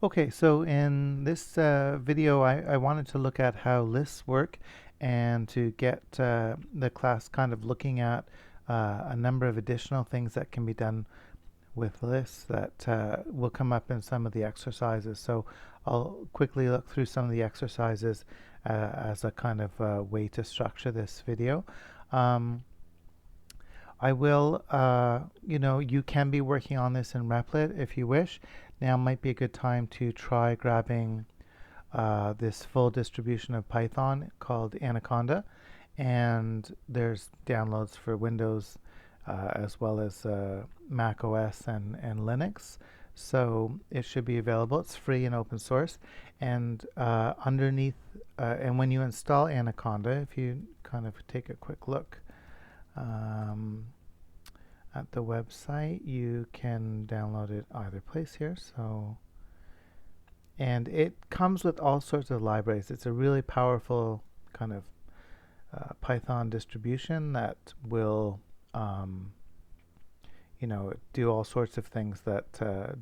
Okay, so in this video, I wanted to look at how lists work and to get the class kind of looking at a number of additional things that can be done with lists that will come up in some of the exercises. So I'll quickly look through some of the exercises as a kind of way to structure this video. Um, I will, you can be working on this in Replit if you wish. Now might be a good time to try grabbing this full distribution of Python called Anaconda, and there's downloads for Windows as well as Mac OS and Linux. So it should be available. It's free and open source. And and when you install Anaconda, if you kind of take a quick look um, at the website, you can download it either place here. And it comes with all sorts of libraries. It's a really powerful kind of Python distribution that will, do all sorts of things that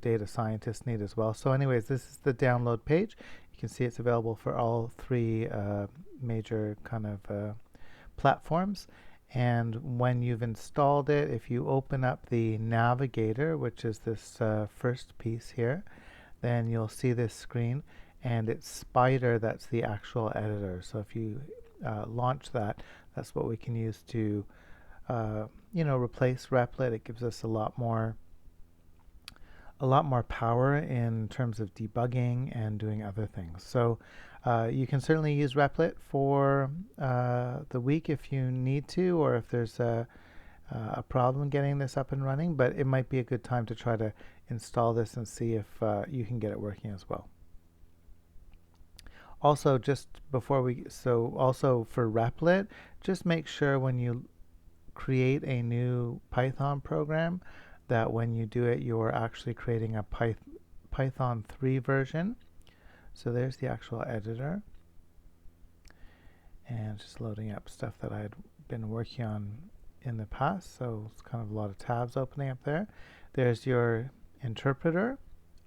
data scientists need as well. So, anyways, this is the download page. You can see it's available for all three major kind of platforms. And when you've installed it, if you open up the navigator, which is this first piece here, then you'll see this screen, and it's Spider that's the actual editor. So if you launch that, that's what we can use to replace Replit. It gives us a lot more power in terms of debugging and doing other things. So you can certainly use Replit for the week if you need to, or if there's a problem getting this up and running, but it might be a good time to try to install this and see if you can get it working as well. Also, also for Replit, just make sure when you create a new Python program that when you do it, you're actually creating a Python 3 version. So there's the actual editor. And just loading up stuff that I had been working on in the past. So it's kind of a lot of tabs opening up there. There's your interpreter.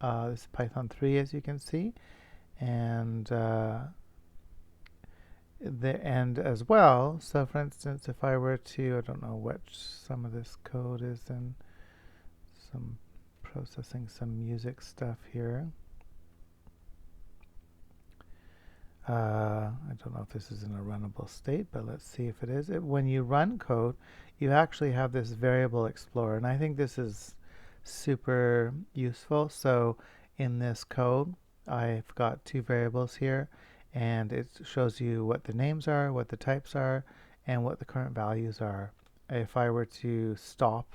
This is Python 3, as you can see. And the end as well. So for instance, if I were to, I don't know which some of this code is in, some processing some music stuff here. I don't know if this is in a runnable state, but let's see if it is. When you run code, you actually have this variable explorer, and I think this is super useful. So in this code, I've got two variables here, and it shows you what the names are, what the types are, and what the current values are. If I were to stop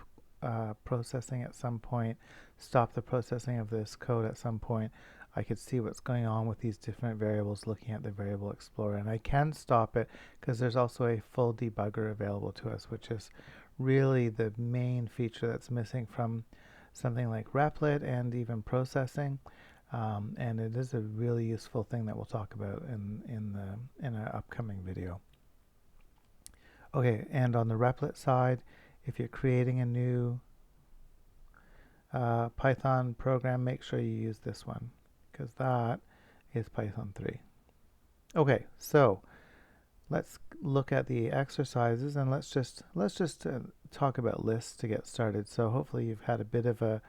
processing at some point, stop the processing of this code at some point, I could see what's going on with these different variables looking at the variable explorer. And I can stop it because there's also a full debugger available to us, which is really the main feature that's missing from something like Replit and even processing. And it is a really useful thing that we'll talk about in an upcoming video. Okay, and on the Replit side, if you're creating a new Python program, make sure you use this one, because that is Python 3. Okay, so let's look at the exercises, and let's just talk about lists to get started. So hopefully you've had a bit of a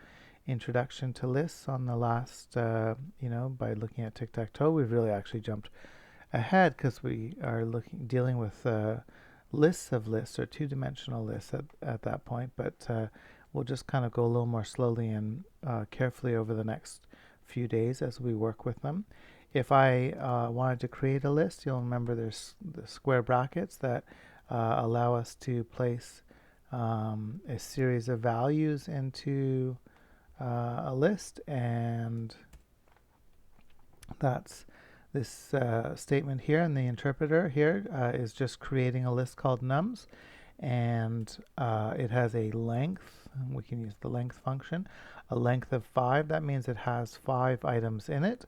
introduction to lists on the last, by looking at tic-tac-toe. We've really actually jumped ahead because we are dealing with lists of lists, or two-dimensional lists at that point, but we'll just kind of go a little more slowly and carefully over the next few days as we work with them. If I wanted to create a list, you'll remember there's the square brackets that allow us to place a series of values into a list, and that's this statement here, and the interpreter here is just creating a list called nums, and it has a length. We can use the length function, a length of 5. That means it has 5 items in it,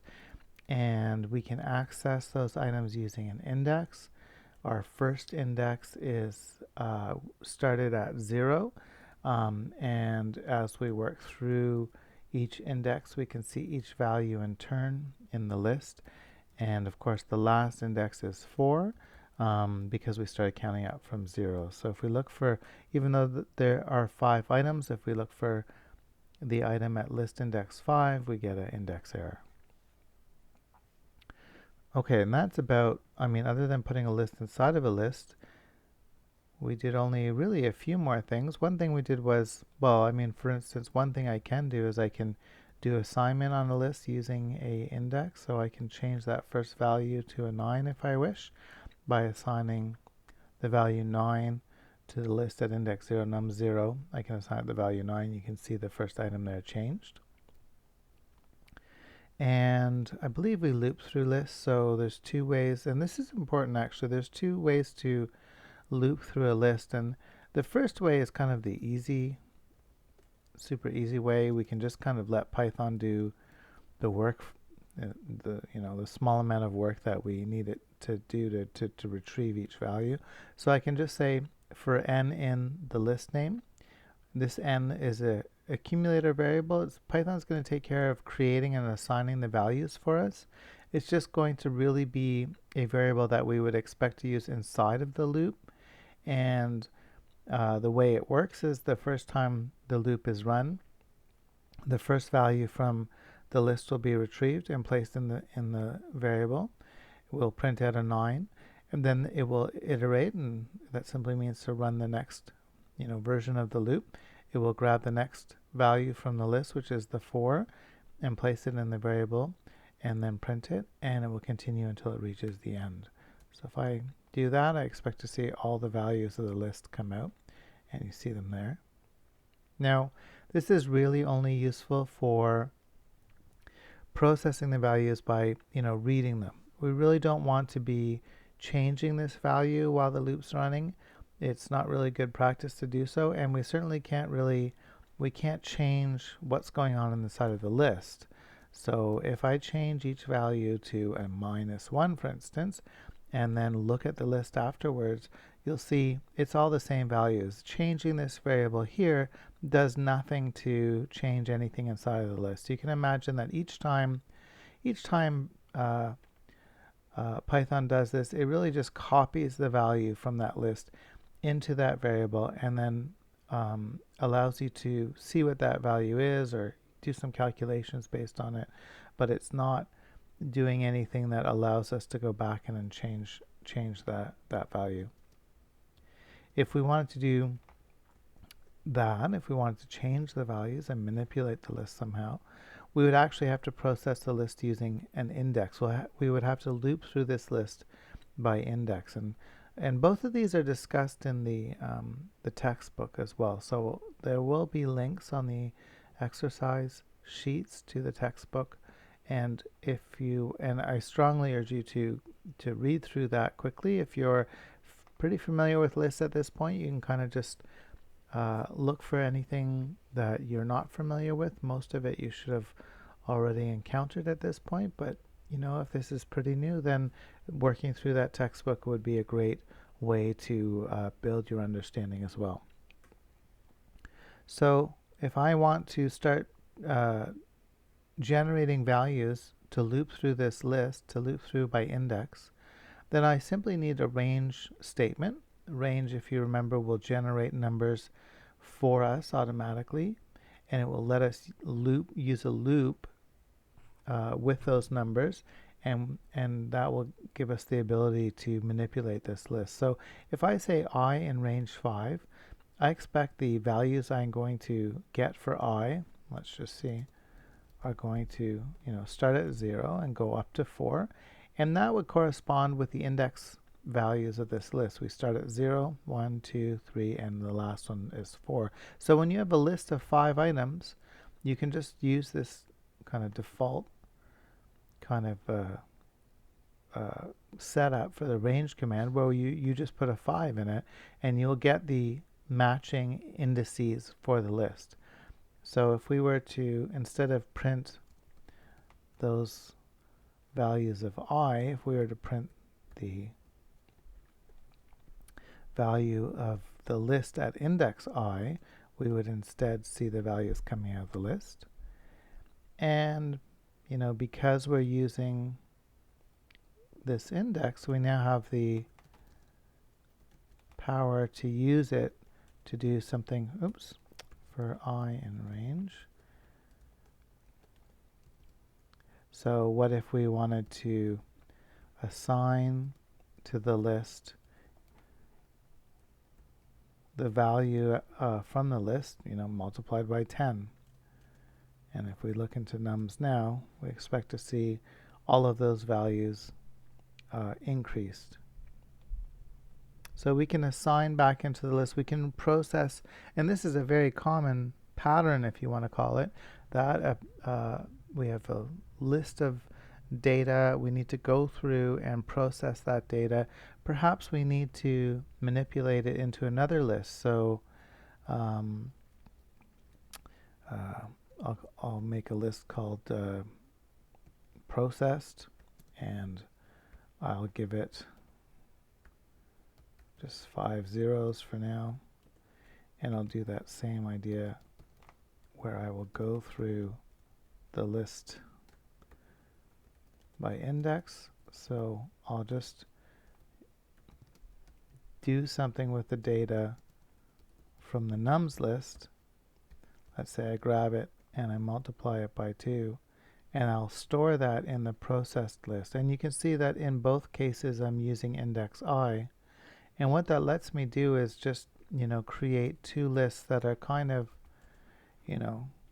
and we can access those items using an index. Our first index is started at 0, and as we work through each index, we can see each value in turn in the list. And of course, the last index is 4 because we started counting out from 0. So if we look for, even though there are 5 items, if we look for the item at list index 5, we get an index error. Okay, and that's about, other than putting a list inside of a list, we did only really a few more things. One thing we did was, for instance, one thing I can do is I can do assignment on a list using a index. So I can change that first value to a 9 if I wish by assigning the value 9 to the list at index 0, num 0. I can assign the value 9. You can see the first item there changed. And I believe we loop through lists, so there's 2 ways, and this is important actually. There's 2 ways to loop through a list, and the first way is kind of the super easy way. We can just kind of let Python do the work, the small amount of work that we need it to do to retrieve each value. So I can just say for n in the list name, this n is a accumulator variable. Python's going to take care of creating and assigning the values for us. It's just going to really be a variable that we would expect to use inside of the loop. And the way it works is the first time the loop is run, the first value from the list will be retrieved and placed in the variable. It will print out a 9, and then it will iterate, and that simply means to run the next version of the loop. It will grab the next value from the list, which is the 4, and place it in the variable and then print it, and it will continue until it reaches the end. So if I do that, I expect to see all the values of the list come out, and you see them there. Now, this is really only useful for processing the values by reading them. We really don't want to be changing this value while the loop's running. It's not really good practice to do so, and we certainly can't change what's going on in the side of the list. So if I change each value to a -1, for instance, and then look at the list afterwards, you'll see it's all the same values. Changing this variable here does nothing to change anything inside of the list. You can imagine that each time Python does this, it really just copies the value from that list into that variable, and then allows you to see what that value is or do some calculations based on it, but it's not doing anything that allows us to go back and then change that value. If we wanted to do that, if we wanted to change the values and manipulate the list somehow, we would actually have to process the list using an index. We would have to loop through this list by index, and both of these are discussed in the textbook as well. So there will be links on the exercise sheets to the textbook, and I strongly urge you to read through that quickly. If you're pretty familiar with lists at this point, you can kind of just look for anything that you're not familiar with. Most of it you should have already encountered at this point, but if this is pretty new, then working through that textbook would be a great way to build your understanding as well. So if I want to start generating values to loop through this list, to loop through by index, then I simply need a range statement. Range, if you remember, will generate numbers for us automatically, and it will let us use a loop with those numbers, and that will give us the ability to manipulate this list. So if I say I in range 5, I expect the values I'm going to get for I, let's just see, are going to start at 0 and go up to 4, and that would correspond with the index values of this list. We start at 0, 1, 2, 3, and the last one is 4. So when you have a list of 5 items, you can just use this kind of default kind of setup for the range command, where you just put a 5 in it, and you'll get the matching indices for the list. So if we were to, instead of print those values of I, if we were to print the value of the list at index I, we would instead see the values coming out of the list. And, because we're using this index, we now have the power to use it to do something, for I in range. So what if we wanted to assign to the list the value from the list, multiplied by 10. And if we look into nums now, we expect to see all of those values increased. So we can assign back into the list, we can process, and this is a very common pattern, if you want to call it, that we have a list of data, we need to go through and process that data. Perhaps we need to manipulate it into another list. So I'll make a list called processed, and I'll give it just 5 zeros for now, and I'll do that same idea where I will go through the list by index. So I'll just do something with the data from the nums list. Let's say I grab it and I multiply it by 2, and I'll store that in the processed list. And you can see that in both cases I'm using index I. And what that lets me do is just, create two lists that are kind of,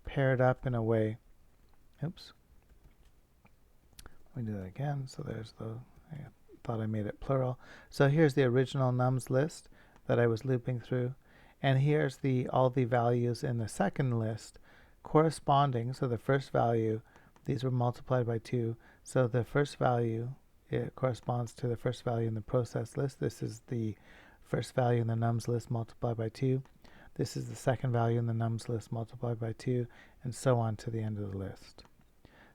paired up in a way. Oops. Let me do that again. So there's I thought I made it plural. So here's the original nums list that I was looping through. And here's all the values in the second list corresponding. So the first value, these were multiplied by 2. So the first value, it corresponds to the first value in the process list. This is the first value in the nums list multiplied by 2. This is the second value in the nums list multiplied by 2, and so on to the end of the list.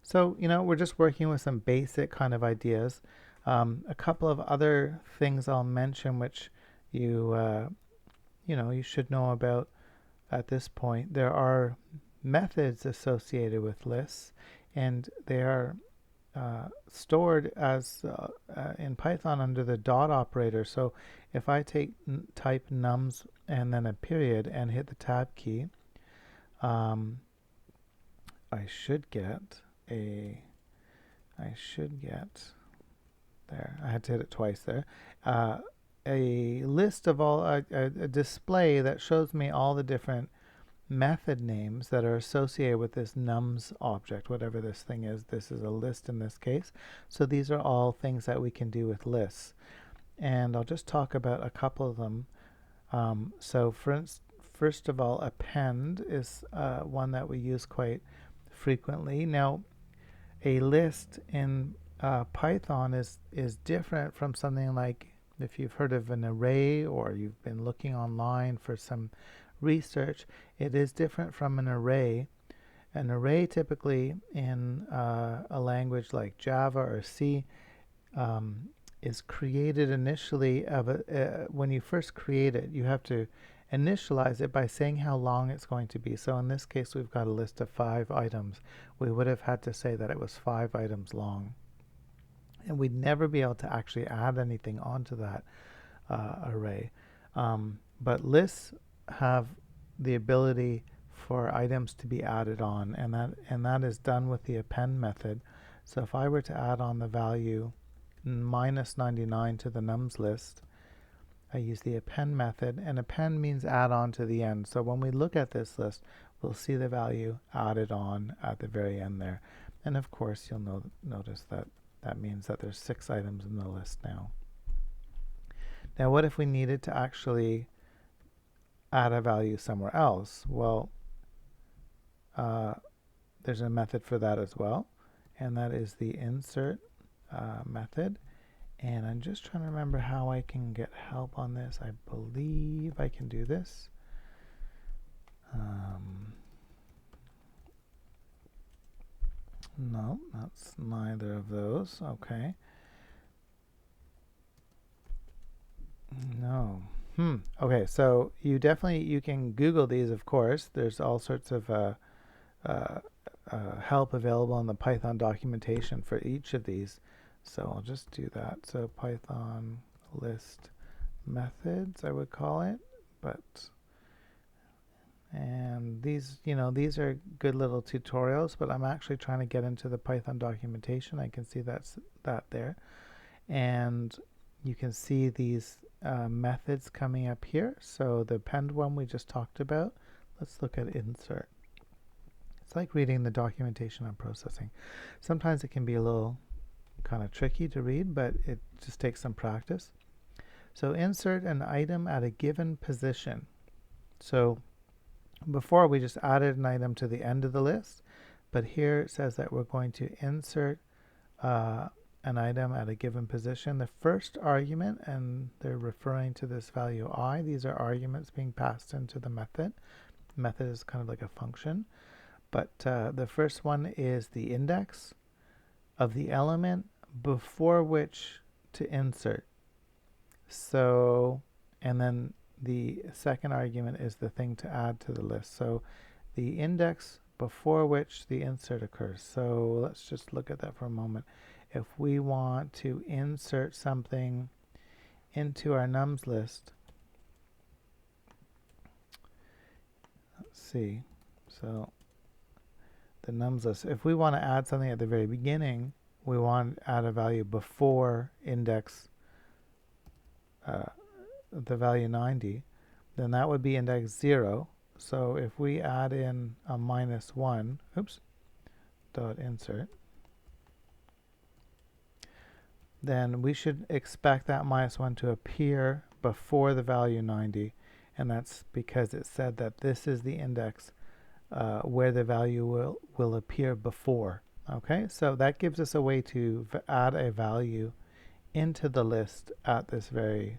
So, we're just working with some basic kind of ideas. A couple of other things I'll mention which you should know about at this point. There are methods associated with lists, and they are stored as in Python under the dot operator. So if I type nums and then a period and hit the tab key, I should get there. I had to hit it twice there. A list of a display that shows me all the different method names that are associated with this nums object, whatever this thing is. This is a list in this case. So these are all things that we can do with lists. And I'll just talk about a couple of them. So first of all, append is one that we use quite frequently. Now, a list in Python is different from something like, if you've heard of an array or you've been looking online for some research, it is different from an array. An array typically in a language like Java or C is created initially when you first create it, you have to initialize it by saying how long it's going to be. So in this case, we've got a list of 5 items. We would have had to say that it was 5 items long. And we'd never be able to actually add anything onto that array. But lists have the ability for items to be added on, and that is done with the append method. So if I were to add on the value -99 to the nums list, I use the append method, and append means add on to the end. So when we look at this list, we'll see the value added on at the very end there. And of course, you'll notice that that means that there's 6 items in the list now. Now, what if we needed to actually add a value somewhere else? Well, there's a method for that as well, and that is the insert method. And I'm just trying to remember how I can get help on this. I believe I can do this. No, that's neither of those. Okay. No. Okay, so you can Google these, of course. There's all sorts of help available in the Python documentation for each of these. So I'll just do that. So Python list methods, I would call it, but and these, these are good little tutorials, but I'm actually trying to get into the Python documentation. I can see that there, and you can see these methods coming up here. So the append one we just talked about. Let's look at insert. It's like reading the documentation on processing. Sometimes it can be a little kind of tricky to read, but it just takes some practice. So insert an item at a given position. So before we just added an item to the end of the list, but here it says that we're going to insert an item at a given position. The first argument, and they're referring to this value I, these are arguments being passed into the method. Method is kind of like a function, but the first one is the index of the element before which to insert. So, and then the second argument is the thing to add to the list. So the index before which the insert occurs. So let's just look at that for a moment. If we want to insert something into our nums list, let's see. So the nums list, if we want to add something at the very beginning, we want to add a value before index the value 90, then that would be index 0. So if we add in a -1, dot insert, then we should expect that -1 to appear before the value 90, and that's because it said that this is the index where the value will appear before. Okay, so that gives us a way to add a value into the list at this very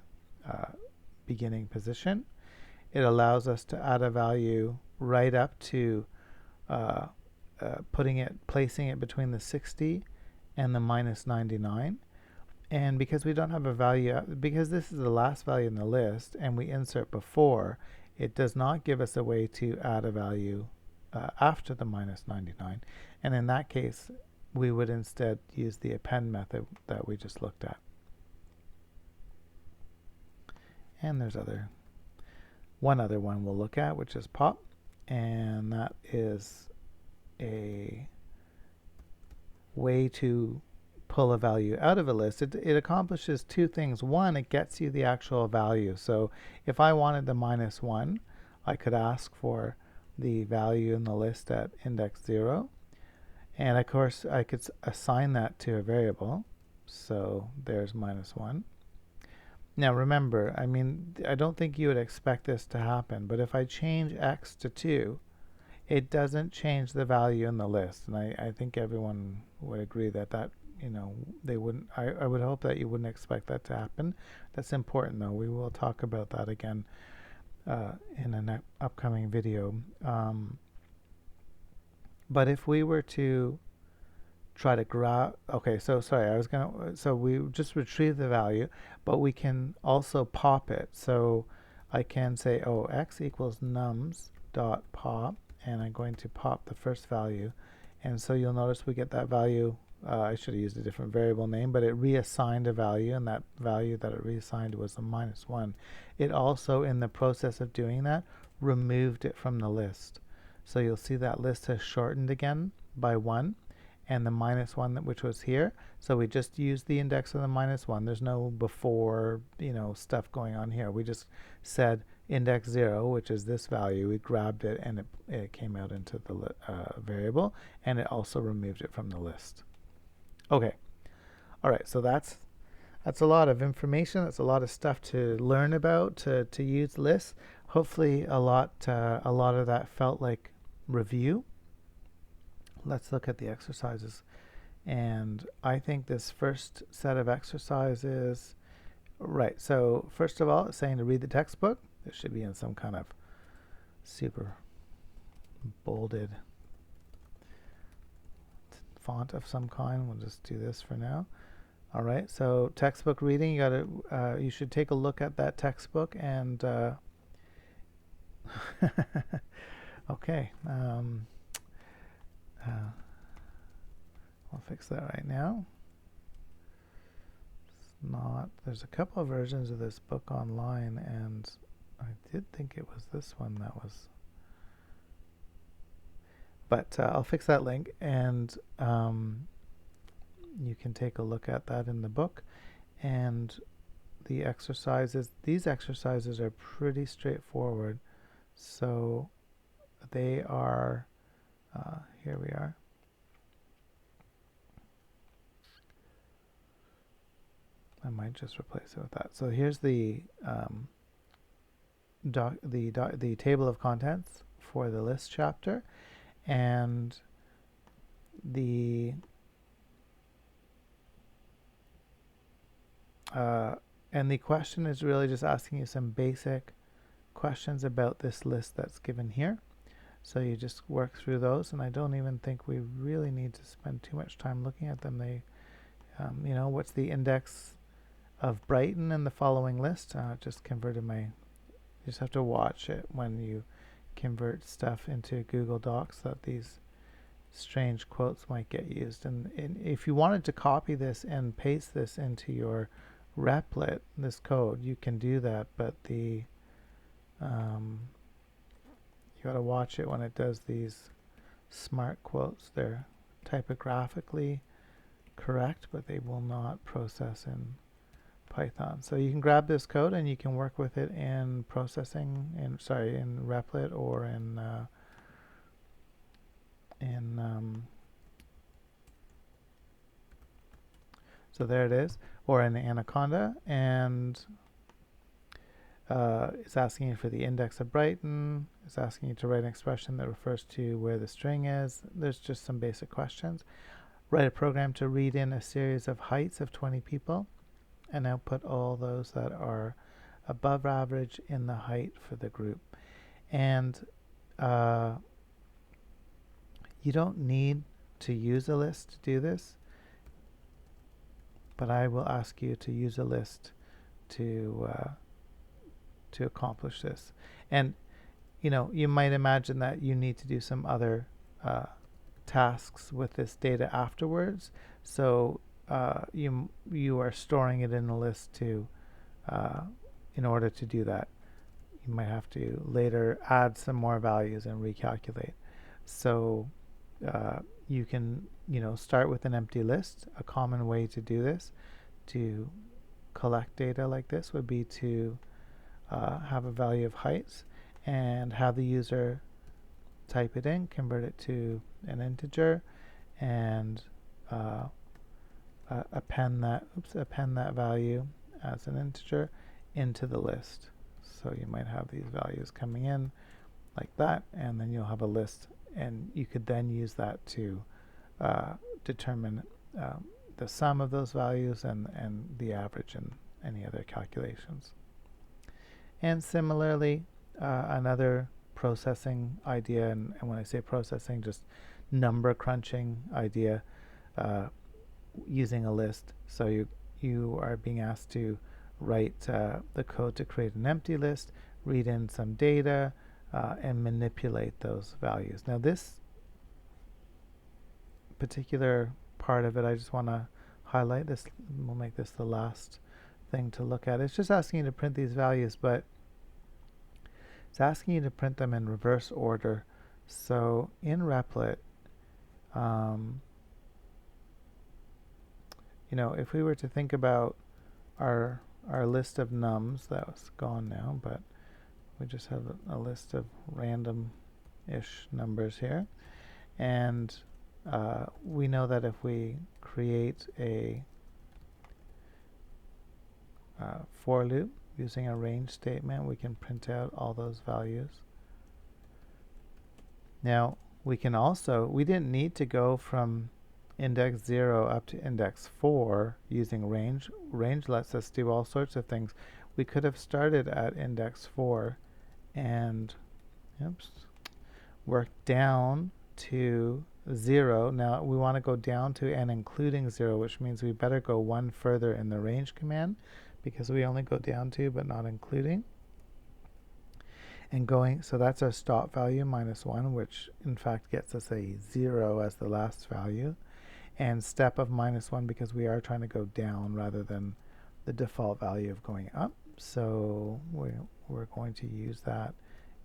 beginning position. It allows us to add a value right up to placing it between the 60 and the -99. And because we don't have a value, because this is the last value in the list and we insert before, it does not give us a way to add a value after the -99. And in that case, we would instead use the append method that we just looked at. And there's one other one we'll look at, which is pop, and that is a way to pull a value out of a list. It accomplishes two things. One, it gets you the actual value. So if I wanted the -1, I could ask for the value in the list at index 0, and of course I could assign that to a variable. So there's -1. Now remember, I don't think you would expect this to happen, but if I change x to 2, it doesn't change the value in the list. And I think everyone would agree that they wouldn't, I would hope that you wouldn't expect that to happen. That's important though. We will talk about that again in an upcoming video. But if we were to try to grab, okay, so sorry, so we just retrieve the value, but we can also pop it. So I can say, x equals nums dot pop, and I'm going to pop the first value. And so you'll notice we get that value. I should have used a different variable name, but it reassigned a value, and that value that it reassigned was a -1. It also, in the process of doing that, removed it from the list. So you'll see that list has shortened again by 1, and the -1 which was here. So we just used the index of the -1. There's no before, stuff going on here. We just said index 0, which is this value. We grabbed it, and it came out into the variable, and it also removed it from the list. Okay, all right. So that's a lot of information. That's a lot of stuff to learn about to use lists. Hopefully, a lot of that felt like review. Let's look at the exercises. And I think this first set of exercises, right, so first of all, it's saying to read the textbook. This should be in some kind of super bolded font of some kind. We'll just do this for now. All right, so textbook reading, you should take a look at that textbook and okay. I'll fix that right now. It's not. There's a couple of versions of this book online, and I did think it was this one that was. But I'll fix that link, and you can take a look at that in the book. And the exercises, these exercises are pretty straightforward. So they are, here we are. I might just replace it with that. So here's the the table of contents for the list chapter, and the question is really just asking you some basic questions about this list that's given here. So you just work through those, and I don't even think we really need to spend too much time looking at them. They, you know, what's the index of Brighton in the following list? Just converted my, you just have to watch it when you convert stuff into Google Docs that these strange quotes might get used. And if you wanted to copy this and paste this into your Replit, this code, you can do that, but the you got to watch it when it does these smart quotes. They're typographically correct, but they will not process in Python. So you can grab this code and you can work with it in processing, in Replit or in so there it is, or in Anaconda, and it's asking you for the index of Brighton. It's asking you to write an expression that refers to where the string is. There's just some basic questions. Write a program to read in a series of heights of 20 people and output all those that are above average in the height for the group. And you don't need to use a list to do this, but I will ask you to use a list to accomplish this. And you know, you might imagine that you need to do some other tasks with this data afterwards. So you are storing it in a list to in order to do that. You might have to later add some more values and recalculate. So you can, you know, start with an empty list. A common way to do this, to collect data like this, would be to have a value of heights and have the user type it in, convert it to an integer, and append that value as an integer into the list. So you might have these values coming in like that, and then you'll have a list, and you could then use that to determine the sum of those values and the average and any other calculations. And similarly, another processing idea, and when I say processing, just number crunching idea, using a list. So you are being asked to write the code to create an empty list, read in some data, and manipulate those values. Now this particular part of it, I just want to highlight this. We'll make this the last thing to look at. It's just asking you to print these values, but it's asking you to print them in reverse order. So in Replit, you know, if we were to think about our list of nums, that was gone now, but we just have a list of random-ish numbers here. And we know that if we create a for loop using a range statement, we can print out all those values. Now, we can also, we didn't need to go from index 0 up to index 4 using range. Range lets us do all sorts of things. We could have started at index 4 and worked down to 0. Now we want to go down to and including 0, which means we better go one further in the range command, because we only go down to but not including. and going, so that's our stop value -1, which in fact gets us a 0 as the last value, and step of -1 because we are trying to go down rather than the default value of going up. So we're going to use that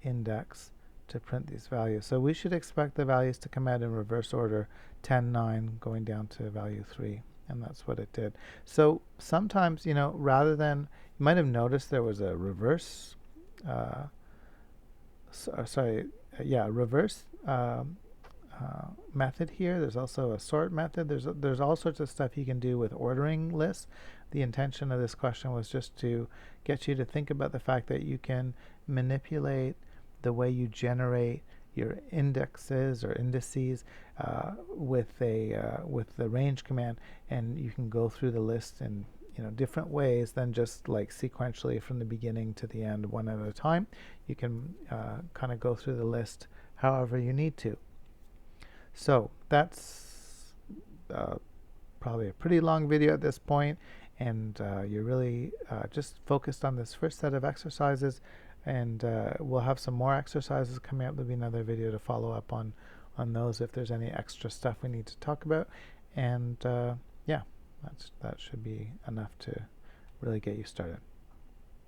index to print these values. So we should expect the values to come out in reverse order, 10, 9, going down to value 3. And that's what it did. So sometimes, rather than, you might have noticed there was a reverse, reverse method here. There's also a sort method. There's all sorts of stuff you can do with ordering lists. The intention of this question was just to get you to think about the fact that you can manipulate the way you generate your indexes or indices with the range command, and you can go through the list in different ways than just like sequentially from the beginning to the end one at a time. You can kind of go through the list however you need to. So that's probably a pretty long video at this point, and you're really just focused on this first set of exercises, and we'll have some more exercises coming up. There'll be another video to follow up on those if there's any extra stuff we need to talk about, and yeah, that should be enough to really get you started.